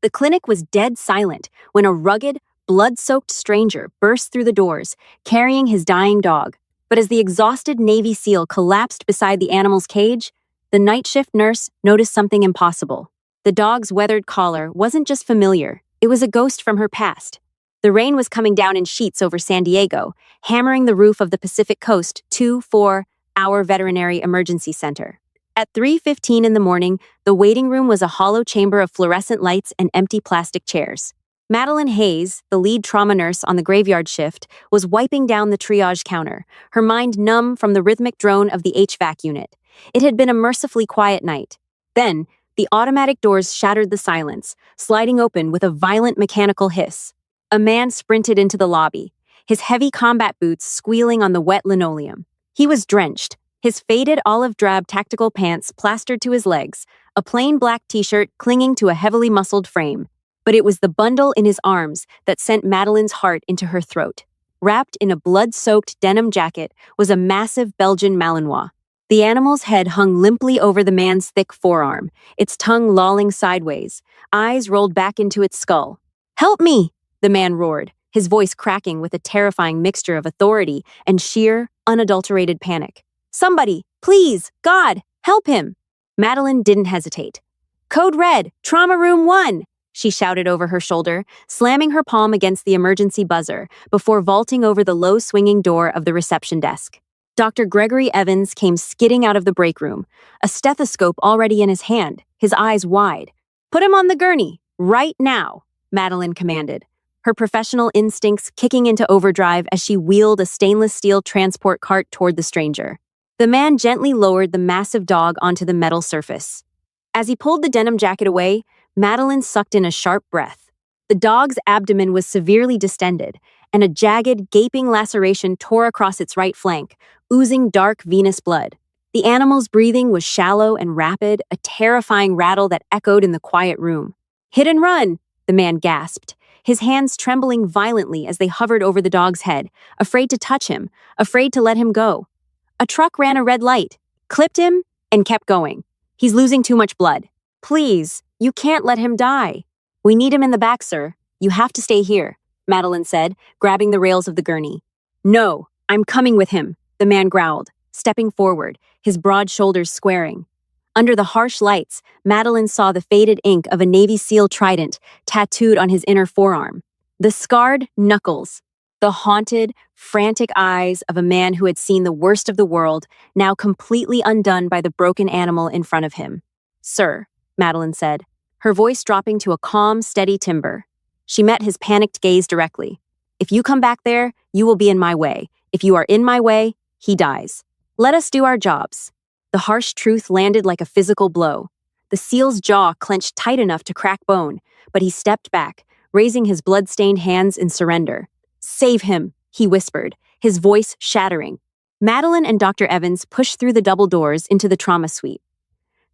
The clinic was dead silent when a rugged, blood-soaked stranger burst through the doors, carrying his dying dog. But as the exhausted Navy SEAL collapsed beside the animal's cage, the night shift nurse noticed something impossible. The dog's weathered collar wasn't just familiar, it was a ghost from her past. The rain was coming down in sheets over San Diego, hammering the roof of the Pacific Coast 2-4-hour veterinary emergency center. At 3:15 in the morning, the waiting room was a hollow chamber of fluorescent lights and empty plastic chairs. Madeline Hayes, the lead trauma nurse on the graveyard shift, was wiping down the triage counter, her mind numb from the rhythmic drone of the HVAC unit. It had been a mercifully quiet night. Then, the automatic doors shattered the silence, sliding open with a violent mechanical hiss. A man sprinted into the lobby, his heavy combat boots squealing on the wet linoleum. He was drenched, his faded olive-drab tactical pants plastered to his legs, a plain black t-shirt clinging to a heavily muscled frame. But it was the bundle in his arms that sent Madeline's heart into her throat. Wrapped in a blood-soaked denim jacket was a massive Belgian Malinois. The animal's head hung limply over the man's thick forearm, its tongue lolling sideways, eyes rolled back into its skull. "Help me!" the man roared, his voice cracking with a terrifying mixture of authority and sheer, unadulterated panic. "Somebody, please, God, help him!" Madeline didn't hesitate. "Code Red, Trauma Room 1!" she shouted over her shoulder, slamming her palm against the emergency buzzer before vaulting over the low swinging door of the reception desk. Dr. Gregory Evans came skidding out of the break room, a stethoscope already in his hand, his eyes wide. "Put him on the gurney, right now," Madeline commanded, her professional instincts kicking into overdrive as she wheeled a stainless steel transport cart toward the stranger. The man gently lowered the massive dog onto the metal surface. As he pulled the denim jacket away, Madeline sucked in a sharp breath. The dog's abdomen was severely distended, and a jagged, gaping laceration tore across its right flank, oozing dark venous blood. The animal's breathing was shallow and rapid, a terrifying rattle that echoed in the quiet room. "Hit and run!" the man gasped, his hands trembling violently as they hovered over the dog's head, afraid to touch him, afraid to let him go. A truck ran a red light, clipped him, and kept going. "He's losing too much blood. Please, you can't let him die." "We need him in the back, sir. You have to stay here," Madeline said, grabbing the rails of the gurney. "No, I'm coming with him," the man growled, stepping forward, his broad shoulders squaring. Under the harsh lights, Madeline saw the faded ink of a Navy SEAL trident tattooed on his inner forearm. The scarred knuckles, the haunted, frantic eyes of a man who had seen the worst of the world, now completely undone by the broken animal in front of him. "Sir," Madeline said, her voice dropping to a calm, steady timbre. She met his panicked gaze directly. "If you come back there, you will be in my way. If you are in my way, he dies. Let us do our jobs." The harsh truth landed like a physical blow. The SEAL's jaw clenched tight enough to crack bone, but he stepped back, raising his blood-stained hands in surrender. "Save him," he whispered, his voice shattering. Madeline and Dr. Evans pushed through the double doors into the trauma suite.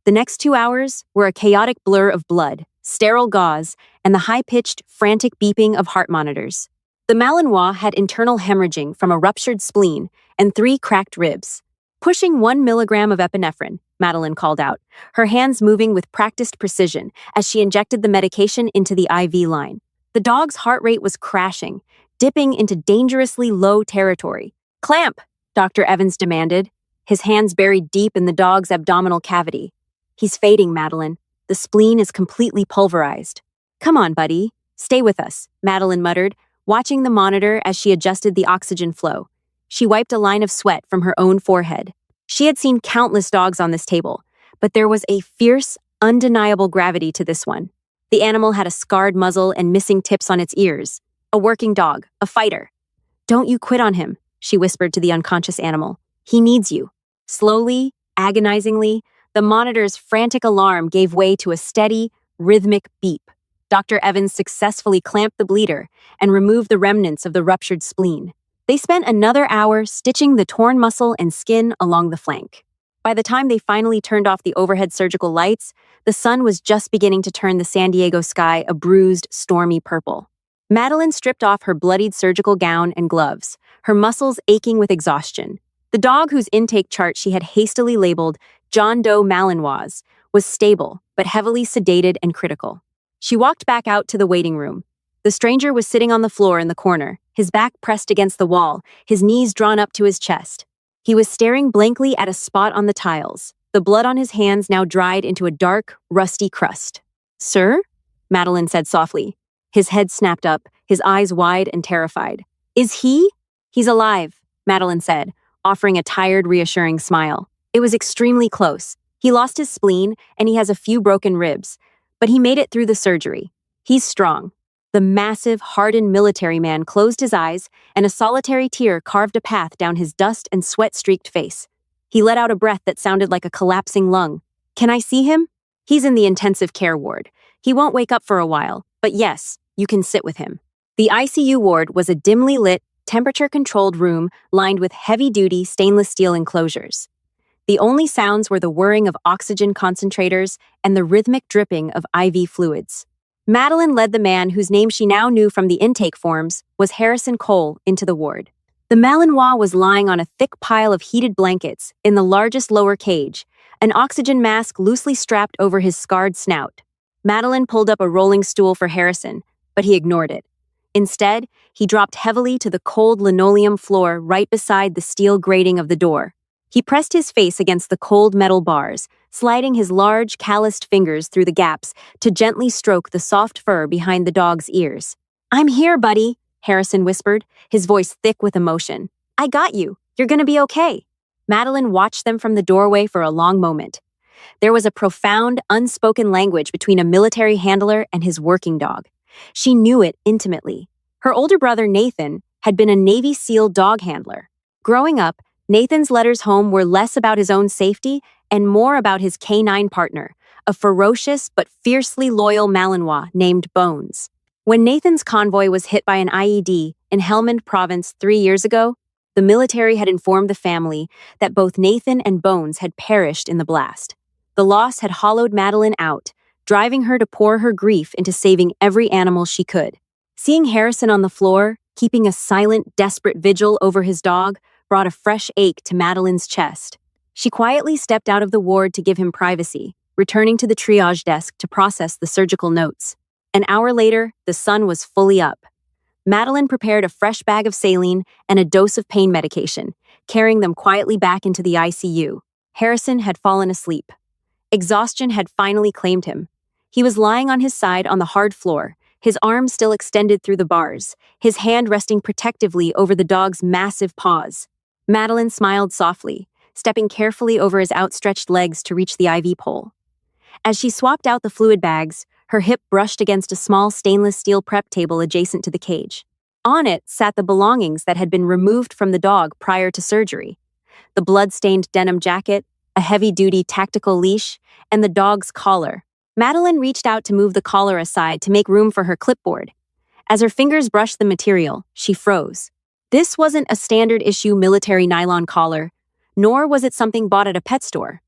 The next 2 hours were a chaotic blur of blood, sterile gauze, and the high-pitched, frantic beeping of heart monitors. The Malinois had internal hemorrhaging from a ruptured spleen and 3 cracked ribs. "Pushing 1 milligram of epinephrine," Madeline called out, her hands moving with practiced precision as she injected the medication into the IV line. The dog's heart rate was crashing, dipping into dangerously low territory. "Clamp," Dr. Evans demanded, his hands buried deep in the dog's abdominal cavity. "He's fading, Madeline. The spleen is completely pulverized." "Come on, buddy. Stay with us," Madeline muttered, watching the monitor as she adjusted the oxygen flow. She wiped a line of sweat from her own forehead. She had seen countless dogs on this table, but there was a fierce, undeniable gravity to this one. The animal had a scarred muzzle and missing tips on its ears. A working dog, a fighter. "Don't you quit on him," she whispered to the unconscious animal. "He needs you." Slowly, agonizingly, the monitor's frantic alarm gave way to a steady, rhythmic beep. Dr. Evans successfully clamped the bleeder and removed the remnants of the ruptured spleen. They spent another hour stitching the torn muscle and skin along the flank. By the time they finally turned off the overhead surgical lights, the sun was just beginning to turn the San Diego sky a bruised, stormy purple. Madeline stripped off her bloodied surgical gown and gloves, her muscles aching with exhaustion. The dog whose intake chart she had hastily labeled John Doe Malinois was stable, but heavily sedated and critical. She walked back out to the waiting room. The stranger was sitting on the floor in the corner, his back pressed against the wall, his knees drawn up to his chest. He was staring blankly at a spot on the tiles, the blood on his hands now dried into a dark, rusty crust. "Sir?" Madeline said softly. His head snapped up, his eyes wide and terrified. "Is he?" "He's alive," Madeline said, offering a tired, reassuring smile. "It was extremely close. He lost his spleen, and he has a few broken ribs, but he made it through the surgery. He's strong." The massive, hardened military man closed his eyes, and a solitary tear carved a path down his dust and sweat-streaked face. He let out a breath that sounded like a collapsing lung. "Can I see him?" "He's in the intensive care ward. He won't wake up for a while, but yes, you can sit with him." The ICU ward was a dimly lit, temperature-controlled room lined with heavy-duty stainless steel enclosures. The only sounds were the whirring of oxygen concentrators and the rhythmic dripping of IV fluids. Madeline led the man whose name she now knew from the intake forms was Harrison Cole into the ward. The Malinois was lying on a thick pile of heated blankets in the largest lower cage, an oxygen mask loosely strapped over his scarred snout. Madeline pulled up a rolling stool for Harrison, but he ignored it. Instead, he dropped heavily to the cold linoleum floor right beside the steel grating of the door. He pressed his face against the cold metal bars, sliding his large, calloused fingers through the gaps to gently stroke the soft fur behind the dog's ears. "I'm here, buddy," Harrison whispered, his voice thick with emotion. "I got you. You're gonna be okay." Madeline watched them from the doorway for a long moment. There was a profound, unspoken language between a military handler and his working dog. She knew it intimately. Her older brother, Nathan, had been a Navy SEAL dog handler. Growing up, Nathan's letters home were less about his own safety and more about his canine partner, a ferocious but fiercely loyal Malinois named Bones. When Nathan's convoy was hit by an IED in Helmand Province 3 years ago, the military had informed the family that both Nathan and Bones had perished in the blast. The loss had hollowed Madeline out, driving her to pour her grief into saving every animal she could. Seeing Harrison on the floor, keeping a silent, desperate vigil over his dog, brought a fresh ache to Madeline's chest. She quietly stepped out of the ward to give him privacy, returning to the triage desk to process the surgical notes. An hour later, the sun was fully up. Madeline prepared a fresh bag of saline and a dose of pain medication, carrying them quietly back into the ICU. Harrison had fallen asleep. Exhaustion had finally claimed him. He was lying on his side on the hard floor, his arms still extended through the bars, his hand resting protectively over the dog's massive paws. Madeline smiled softly, stepping carefully over his outstretched legs to reach the IV pole. As she swapped out the fluid bags, her hip brushed against a small stainless steel prep table adjacent to the cage. On it sat the belongings that had been removed from the dog prior to surgery. The blood-stained denim jacket, a heavy-duty tactical leash, and the dog's collar. Madeline reached out to move the collar aside to make room for her clipboard. As her fingers brushed the material, she froze. This wasn't a standard-issue military nylon collar, nor was it something bought at a pet store.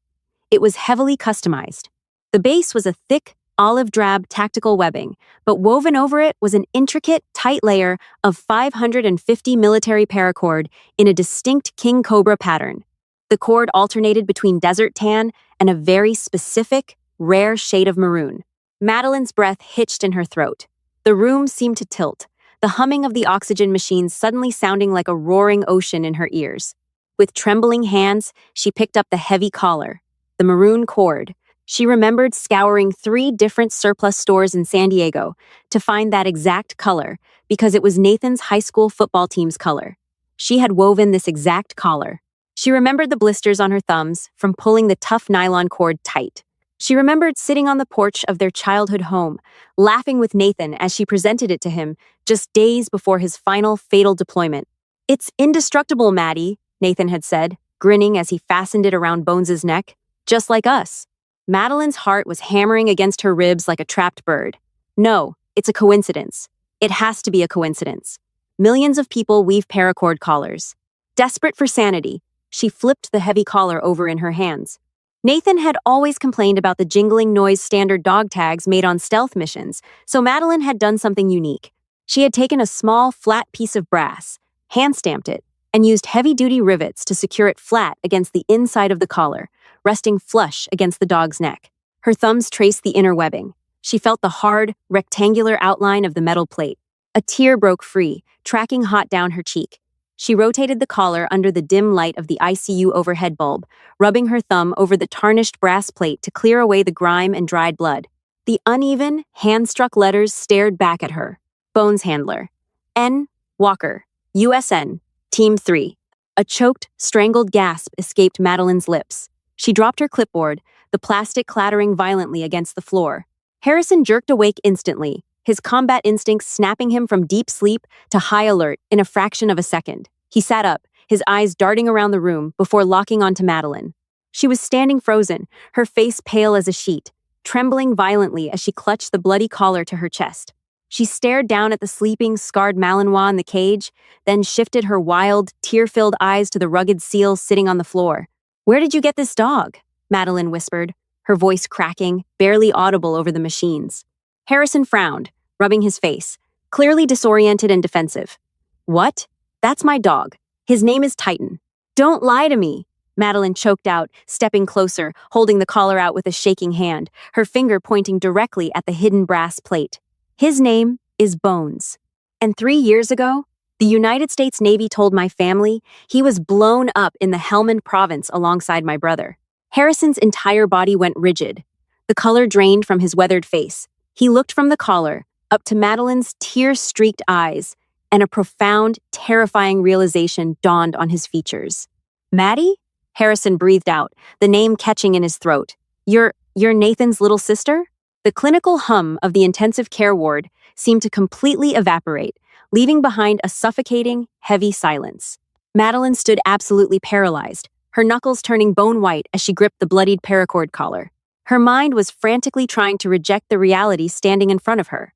It was heavily customized. The base was a thick, olive-drab tactical webbing, but woven over it was an intricate, tight layer of 550 military paracord in a distinct king cobra pattern. The cord alternated between desert tan and a very specific, rare shade of maroon. Madeline's breath hitched in her throat. The room seemed to tilt, the humming of the oxygen machines suddenly sounding like a roaring ocean in her ears. With trembling hands, she picked up the heavy collar, the maroon cord. She remembered scouring 3 different surplus stores in San Diego to find that exact color because it was Nathan's high school football team's color. She had woven this exact collar. She remembered the blisters on her thumbs from pulling the tough nylon cord tight. She remembered sitting on the porch of their childhood home, laughing with Nathan as she presented it to him just days before his final fatal deployment. "It's indestructible, Maddie," Nathan had said, grinning as he fastened it around Bones's neck. "Just like us." Madeline's heart was hammering against her ribs like a trapped bird. No, it's a coincidence. It has to be a coincidence. Millions of people weave paracord collars. Desperate for sanity, she flipped the heavy collar over in her hands. Nathan had always complained about the jingling noise standard dog tags made on stealth missions, so Madeline had done something unique. She had taken a small, flat piece of brass, hand-stamped it, and used heavy-duty rivets to secure it flat against the inside of the collar, resting flush against the dog's neck. Her thumbs traced the inner webbing. She felt the hard, rectangular outline of the metal plate. A tear broke free, tracking hot down her cheek. She rotated the collar under the dim light of the ICU overhead bulb, rubbing her thumb over the tarnished brass plate to clear away the grime and dried blood. The uneven, hand-struck letters stared back at her. Bones Handler. N. Walker. USN. Team 3. A choked, strangled gasp escaped Madeline's lips. She dropped her clipboard, the plastic clattering violently against the floor. Harrison jerked awake instantly, his combat instincts snapping him from deep sleep to high alert in a fraction of a second. He sat up, his eyes darting around the room before locking onto Madeline. She was standing frozen, her face pale as a sheet, trembling violently as she clutched the bloody collar to her chest. She stared down at the sleeping, scarred Malinois in the cage, then shifted her wild, tear-filled eyes to the rugged seal sitting on the floor. "Where did you get this dog?" Madeline whispered, her voice cracking, barely audible over the machines. Harrison frowned, rubbing his face, clearly disoriented and defensive. "What? That's my dog. His name is Titan." "Don't lie to me," Madeline choked out, stepping closer, holding the collar out with a shaking hand, her finger pointing directly at the hidden brass plate. "His name is Bones. And 3 years ago, the United States Navy told my family he was blown up in the Helmand province alongside my brother." Harrison's entire body went rigid. The color drained from his weathered face. He looked from the collar, up to Madeline's tear-streaked eyes, and a profound, terrifying realization dawned on his features. "Maddie?" Harrison breathed out, the name catching in his throat. You're Nathan's little sister?" The clinical hum of the intensive care ward seemed to completely evaporate, leaving behind a suffocating, heavy silence. Madeline stood absolutely paralyzed, her knuckles turning bone white as she gripped the bloodied paracord collar. Her mind was frantically trying to reject the reality standing in front of her.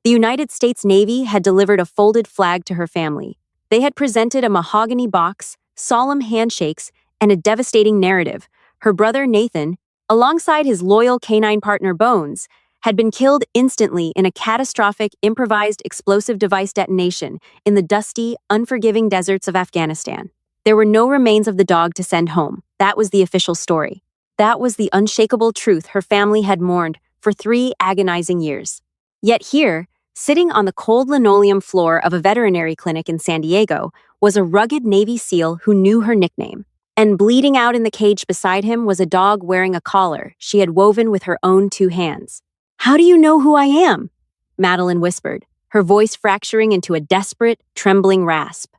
The United States Navy had delivered a folded flag to her family. They had presented a mahogany box, solemn handshakes, and a devastating narrative. Her brother Nathan, alongside his loyal canine partner Bones, had been killed instantly in a catastrophic improvised explosive device detonation in the dusty, unforgiving deserts of Afghanistan. There were no remains of the dog to send home. That was the official story. That was the unshakable truth her family had mourned for 3 agonizing years. Yet here, sitting on the cold linoleum floor of a veterinary clinic in San Diego, was a rugged Navy SEAL who knew her nickname. And bleeding out in the cage beside him was a dog wearing a collar she had woven with her own 2 hands. "How do you know who I am?" Madeline whispered, her voice fracturing into a desperate, trembling rasp.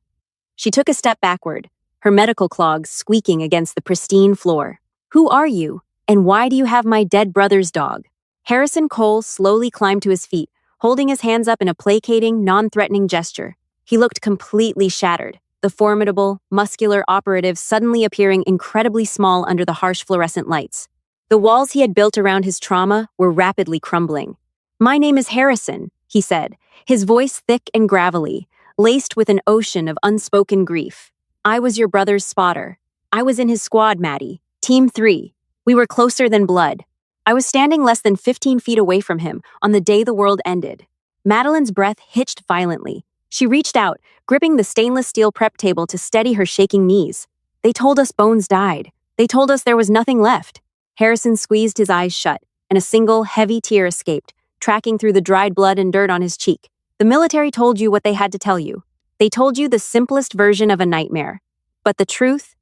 She took a step backward, her medical clogs squeaking against the pristine floor. "Who are you, and why do you have my dead brother's dog?" Harrison Cole slowly climbed to his feet, holding his hands up in a placating, non-threatening gesture. He looked completely shattered, the formidable, muscular operative suddenly appearing incredibly small under the harsh fluorescent lights. The walls he had built around his trauma were rapidly crumbling. "My name is Harrison," he said, his voice thick and gravelly, laced with an ocean of unspoken grief. "I was your brother's spotter. I was in his squad, Maddie. Team 3. We were closer than blood. I was standing less than 15 feet away from him on the day the world ended." Madeline's breath hitched violently. She reached out, gripping the stainless steel prep table to steady her shaking knees. "They told us Bones died. They told us there was nothing left." Harrison squeezed his eyes shut, and a single, heavy tear escaped, tracking through the dried blood and dirt on his cheek. "The military told you what they had to tell you. They told you the simplest version of a nightmare. But the truth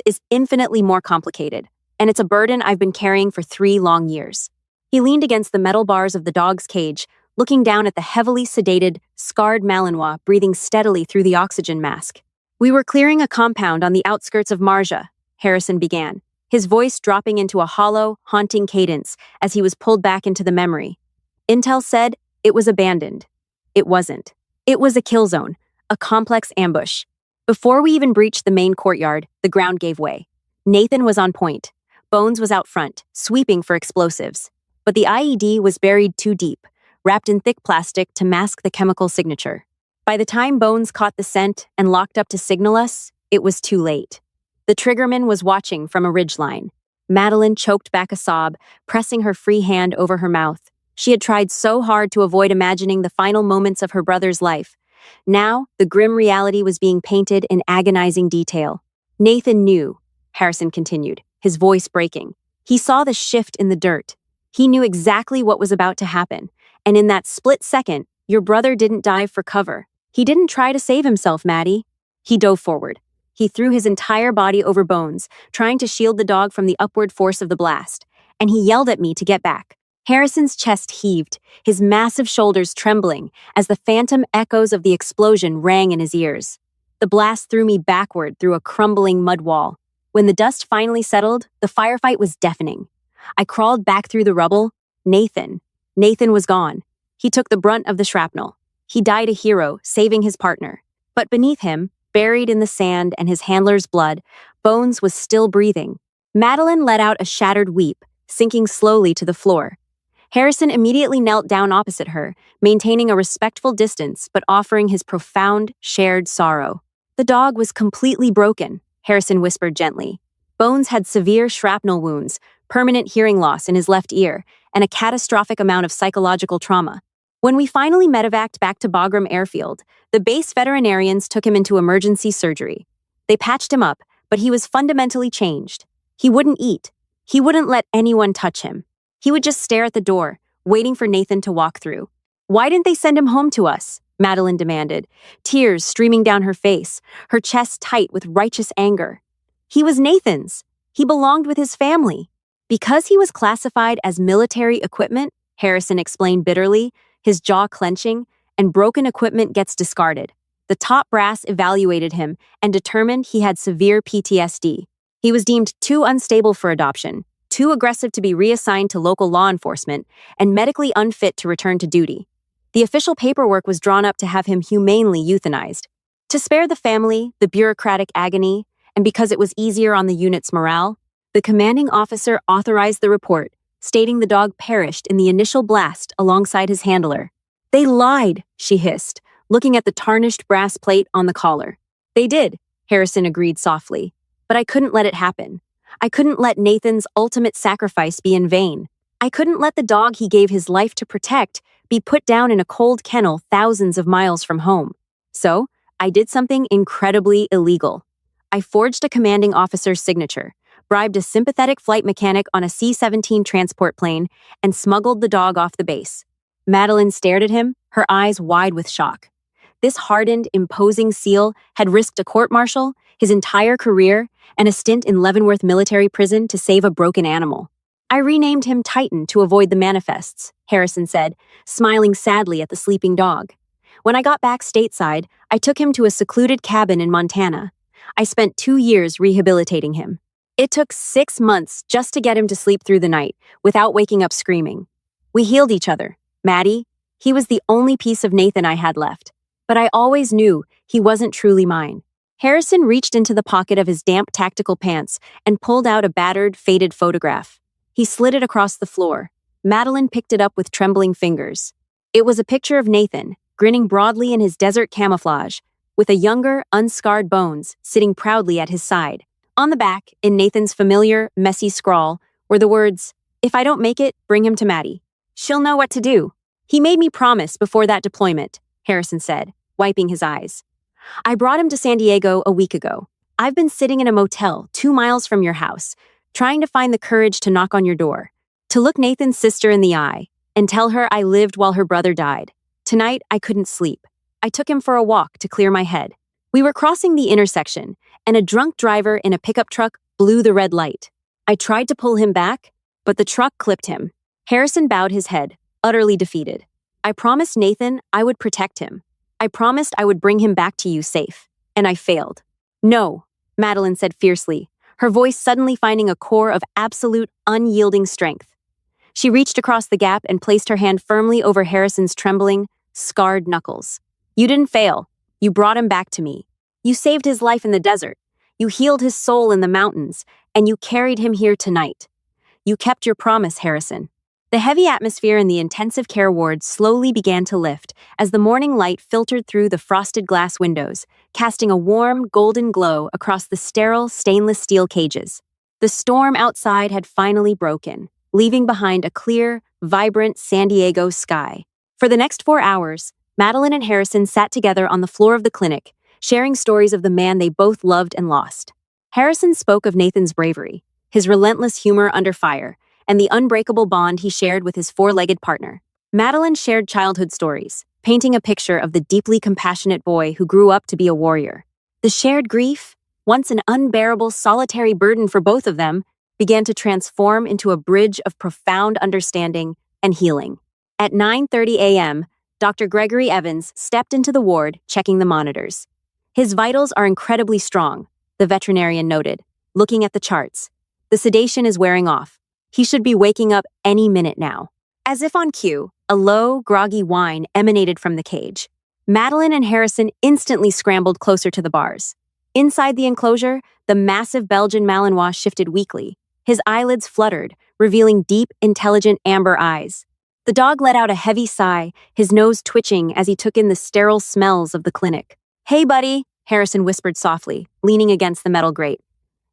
is infinitely more complicated, and it's a burden I've been carrying for 3 long years." He leaned against the metal bars of the dog's cage, looking down at the heavily sedated, scarred Malinois breathing steadily through the oxygen mask. "We were clearing a compound on the outskirts of Marja," Harrison began, his voice dropping into a hollow, haunting cadence as he was pulled back into the memory. "Intel said it was abandoned. It wasn't. It was a kill zone, a complex ambush. Before we even breached the main courtyard, the ground gave way. Nathan was on point. Bones was out front, sweeping for explosives. But the IED was buried too deep, wrapped in thick plastic to mask the chemical signature. By the time Bones caught the scent and locked up to signal us, it was too late. The triggerman was watching from a ridgeline." Madeline choked back a sob, pressing her free hand over her mouth. She had tried so hard to avoid imagining the final moments of her brother's life. Now, the grim reality was being painted in agonizing detail. "Nathan knew," Harrison continued, his voice breaking. "He saw the shift in the dirt. He knew exactly what was about to happen, and in that split second, your brother didn't dive for cover. He didn't try to save himself, Maddie. He dove forward. He threw his entire body over Bones, trying to shield the dog from the upward force of the blast, and he yelled at me to get back. Harrison's chest heaved, his massive shoulders trembling as the phantom echoes of the explosion rang in his ears. The blast threw me backward through a crumbling mud wall. When the dust finally settled, the firefight was deafening. I crawled back through the rubble. Nathan was gone. He took the brunt of the shrapnel. He died a hero, saving his partner. But beneath him, buried in the sand and his handler's blood, Bones was still breathing. Madeline let out a shattered weep, sinking slowly to the floor. Harrison immediately knelt down opposite her, maintaining a respectful distance but offering his profound, shared sorrow. The dog was completely broken, Harrison whispered gently. Bones had severe shrapnel wounds, permanent hearing loss in his left ear, and a catastrophic amount of psychological trauma. When we finally medevaced back to Bagram Airfield, the base veterinarians took him into emergency surgery. They patched him up, but he was fundamentally changed. He wouldn't eat. He wouldn't let anyone touch him. He would just stare at the door, waiting for Nathan to walk through. Why didn't they send him home to us? Madeline demanded, tears streaming down her face, her chest tight with righteous anger. He was Nathan's. He belonged with his family. Because he was classified as military equipment, Harrison explained bitterly, his jaw clenching, and broken equipment gets discarded. The top brass evaluated him and determined he had severe PTSD. He was deemed too unstable for adoption, too aggressive to be reassigned to local law enforcement, and medically unfit to return to duty. The official paperwork was drawn up to have him humanely euthanized. To spare the family the bureaucratic agony, and because it was easier on the unit's morale, the commanding officer authorized the report, stating the dog perished in the initial blast alongside his handler. They lied, she hissed, looking at the tarnished brass plate on the collar. They did, Harrison agreed softly, but I couldn't let it happen. I couldn't let Nathan's ultimate sacrifice be in vain. I couldn't let the dog he gave his life to protect be put down in a cold kennel thousands of miles from home. So, I did something incredibly illegal. I forged a commanding officer's signature, bribed a sympathetic flight mechanic on a C-17 transport plane, and smuggled the dog off the base. Madeline stared at him, her eyes wide with shock. This hardened, imposing SEAL had risked a court-martial, his entire career, and a stint in Leavenworth military prison to save a broken animal. I renamed him Titan to avoid the manifests, Harrison said, smiling sadly at the sleeping dog. When I got back stateside, I took him to a secluded cabin in Montana. I spent 2 years rehabilitating him. It took 6 months just to get him to sleep through the night, without waking up screaming. We healed each other. Maddie, he was the only piece of Nathan I had left. But I always knew he wasn't truly mine. Harrison reached into the pocket of his damp tactical pants and pulled out a battered, faded photograph. He slid it across the floor. Madeline picked it up with trembling fingers. It was a picture of Nathan, grinning broadly in his desert camouflage, with a younger, unscarred Bones sitting proudly at his side. On the back, in Nathan's familiar, messy scrawl, were the words, "If I don't make it, bring him to Maddie. She'll know what to do." He made me promise before that deployment, Harrison said, wiping his eyes. I brought him to San Diego a week ago. I've been sitting in a motel 2 miles from your house, trying to find the courage to knock on your door, to look Nathan's sister in the eye, and tell her I lived while her brother died. Tonight, I couldn't sleep. I took him for a walk to clear my head. We were crossing the intersection, and a drunk driver in a pickup truck blew the red light. I tried to pull him back, but the truck clipped him. Harrison bowed his head, utterly defeated. I promised Nathan I would protect him. I promised I would bring him back to you safe, and I failed. No, Madeline said fiercely, her voice suddenly finding a core of absolute, unyielding strength. She reached across the gap and placed her hand firmly over Harrison's trembling, scarred knuckles. You didn't fail. You brought him back to me. You saved his life in the desert. You healed his soul in the mountains, and you carried him here tonight. You kept your promise, Harrison. The heavy atmosphere in the intensive care ward slowly began to lift as the morning light filtered through the frosted glass windows, casting a warm, golden glow across the sterile, stainless steel cages. The storm outside had finally broken, leaving behind a clear, vibrant San Diego sky. For the next 4 hours, Madeline and Harrison sat together on the floor of the clinic, sharing stories of the man they both loved and lost. Harrison spoke of Nathan's bravery, his relentless humor under fire, and the unbreakable bond he shared with his four-legged partner. Madeline shared childhood stories, painting a picture of the deeply compassionate boy who grew up to be a warrior. The shared grief, once an unbearable solitary burden for both of them, began to transform into a bridge of profound understanding and healing. At 9:30 a.m., Dr. Gregory Evans stepped into the ward, checking the monitors. His vitals are incredibly strong, the veterinarian noted, looking at the charts. The sedation is wearing off. He should be waking up any minute now. As if on cue, a low, groggy whine emanated from the cage. Madeline and Harrison instantly scrambled closer to the bars. Inside the enclosure, the massive Belgian Malinois shifted weakly. His eyelids fluttered, revealing deep, intelligent amber eyes. The dog let out a heavy sigh, his nose twitching as he took in the sterile smells of the clinic. "Hey, buddy," Harrison whispered softly, leaning against the metal grate.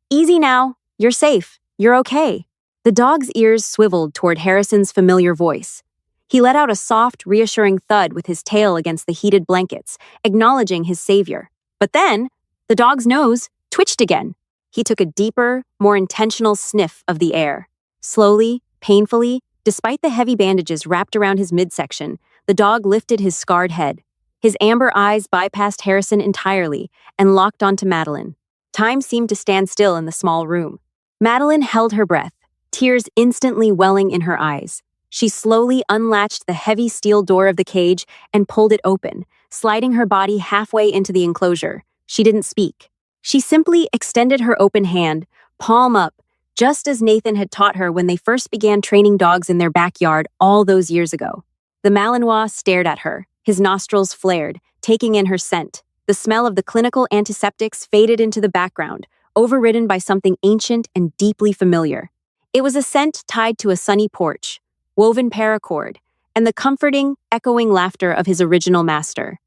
"Easy now. You're safe. You're okay." The dog's ears swiveled toward Harrison's familiar voice. He let out a soft, reassuring thud with his tail against the heated blankets, acknowledging his savior. But then, the dog's nose twitched again. He took a deeper, more intentional sniff of the air. Slowly, painfully, despite the heavy bandages wrapped around his midsection, the dog lifted his scarred head. His amber eyes bypassed Harrison entirely and locked onto Madeline. Time seemed to stand still in the small room. Madeline held her breath, tears instantly welling in her eyes. She slowly unlatched the heavy steel door of the cage and pulled it open, sliding her body halfway into the enclosure. She didn't speak. She simply extended her open hand, palm up, just as Nathan had taught her when they first began training dogs in their backyard all those years ago. The Malinois stared at her, his nostrils flared, taking in her scent. The smell of the clinical antiseptics faded into the background, overridden by something ancient and deeply familiar. It was a scent tied to a sunny porch, woven paracord, and the comforting, echoing laughter of his original master.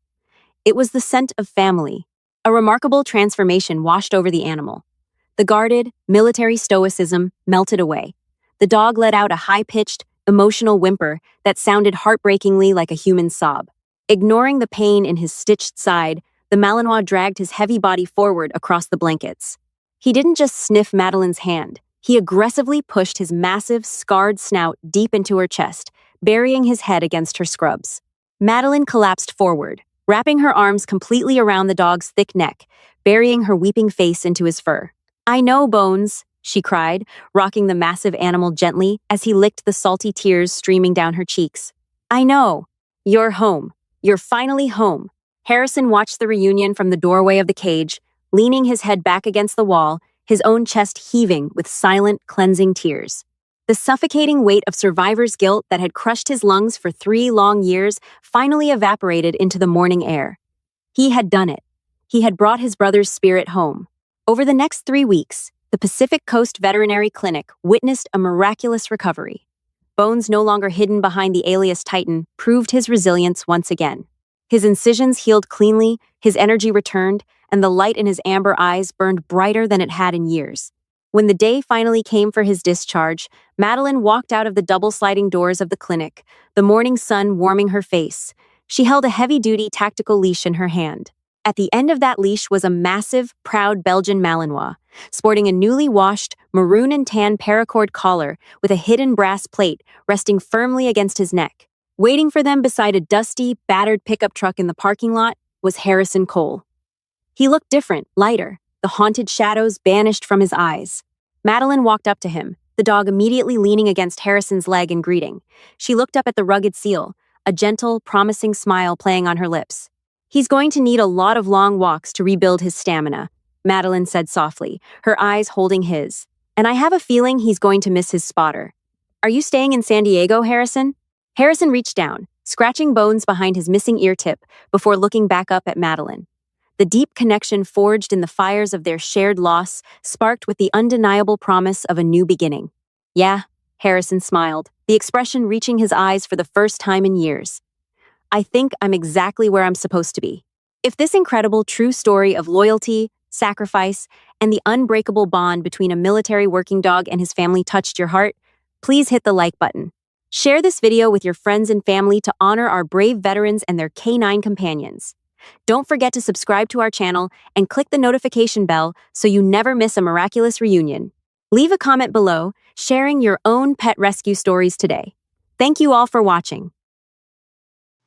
It was the scent of family. A remarkable transformation washed over the animal. The guarded, military stoicism melted away. The dog let out a high-pitched, emotional whimper that sounded heartbreakingly like a human sob. Ignoring the pain in his stitched side, the Malinois dragged his heavy body forward across the blankets. He didn't just sniff Madeline's hand. He aggressively pushed his massive, scarred snout deep into her chest, burying his head against her scrubs. Madeline collapsed forward, wrapping her arms completely around the dog's thick neck, burying her weeping face into his fur. "I know, Bones," she cried, rocking the massive animal gently as he licked the salty tears streaming down her cheeks. "I know. You're home. You're finally home." Harrison watched the reunion from the doorway of the cage, leaning his head back against the wall, his own chest heaving with silent, cleansing tears. The suffocating weight of survivor's guilt that had crushed his lungs for 3 long years finally evaporated into the morning air. He had done it. He had brought his brother's spirit home. Over the next 3 weeks, the Pacific Coast Veterinary Clinic witnessed a miraculous recovery. Bones, no longer hidden behind the alias Titan, proved his resilience once again. His incisions healed cleanly, his energy returned, and the light in his amber eyes burned brighter than it had in years. When the day finally came for his discharge, Madeline walked out of the double-sliding doors of the clinic, the morning sun warming her face. She held a heavy-duty tactical leash in her hand. At the end of that leash was a massive, proud Belgian Malinois, sporting a newly washed, maroon and tan paracord collar with a hidden brass plate resting firmly against his neck. Waiting for them beside a dusty, battered pickup truck in the parking lot was Harrison Cole. He looked different, lighter, the haunted shadows banished from his eyes. Madeline walked up to him, the dog immediately leaning against Harrison's leg in greeting. She looked up at the rugged seal, a gentle, promising smile playing on her lips. "He's going to need a lot of long walks to rebuild his stamina," Madeline said softly, her eyes holding his. "And I have a feeling he's going to miss his spotter. Are you staying in San Diego, Harrison?" Harrison reached down, scratching Bones behind his missing ear tip before looking back up at Madeline. The deep connection forged in the fires of their shared loss sparked with the undeniable promise of a new beginning. "Yeah," Harrison smiled, the expression reaching his eyes for the first time in years. "I think I'm exactly where I'm supposed to be." If this incredible true story of loyalty, sacrifice, and the unbreakable bond between a military working dog and his family touched your heart, please hit the like button. Share this video with your friends and family to honor our brave veterans and their canine companions. Don't forget to subscribe to our channel and click the notification bell so you never miss a miraculous reunion. Leave a comment below, sharing your own pet rescue stories today. Thank you all for watching.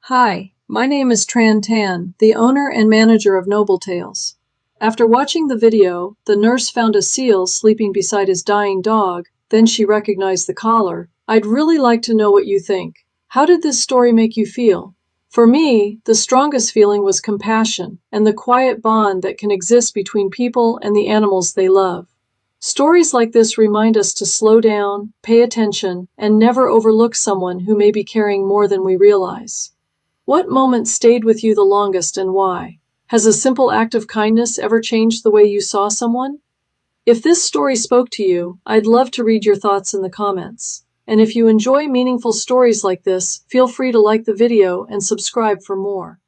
Hi, my name is Tran Tan, the owner and manager of Noble Tales. After watching the video, the nurse found a seal sleeping beside his dying dog, then she recognized the collar. I'd really like to know what you think. How did this story make you feel? For me, the strongest feeling was compassion and the quiet bond that can exist between people and the animals they love. Stories like this remind us to slow down, pay attention, and never overlook someone who may be carrying more than we realize. What moment stayed with you the longest and why? Has a simple act of kindness ever changed the way you saw someone? If this story spoke to you, I'd love to read your thoughts in the comments. And if you enjoy meaningful stories like this, feel free to like the video and subscribe for more.